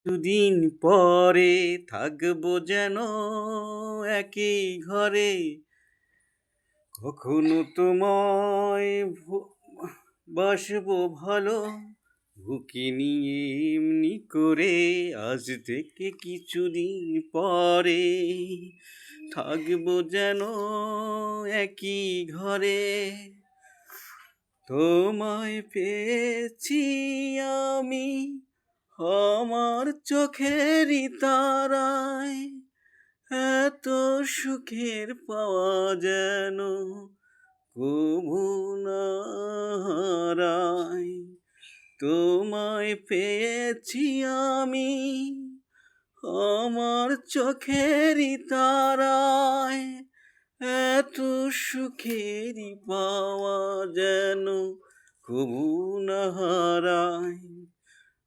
দুদিন পরে থাকবো যেন একই ঘরে, কখনো তোমায় বাসবো ভালো, বুকে নিয়ে এমনি করে। আজ থেকে কিছুদিন পরে থাকবো যেন একই ঘরে, তোমায় পেয়েছি আমি আমার চোখেরই তারায়। এত সুখের পাওয়া যেন কভু না হারায়। তোমায় পেয়েছি আমি আমার চোখেরই তারায়। এত সুখেরই পাওয়া যেন কভু না হারায়।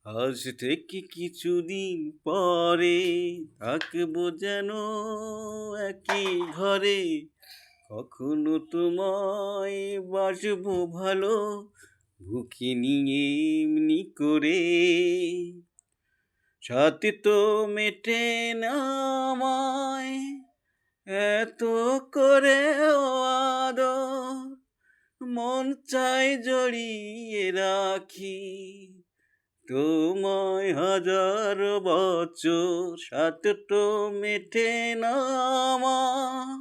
আজ থেকে কিছুদিন পরে থাকবো যেন একই ঘরে, কখনো তোমায় বাসবো ভালো, বুকে নিয়ে এমনি করে। সাথে তো মেটে না আমায় এত করে আদর, মন চাই জড়িয়ে রাখি তোমায় হাজার বছর। সাথে তো মেটে না আমার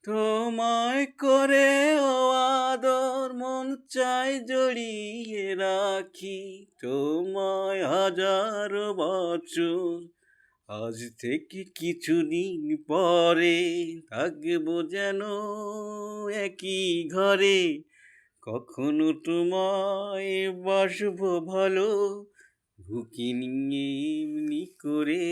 তোমায় করে আদর, মন চাই জড়িয়ে রাখি তোমায় হাজার বছর। আজ থেকে কিছুদিন পরে থাকবো যেন একই ঘরে, কখনো তোমায় বাসবো ভালো, বুকে নিয়ে এমনি করে।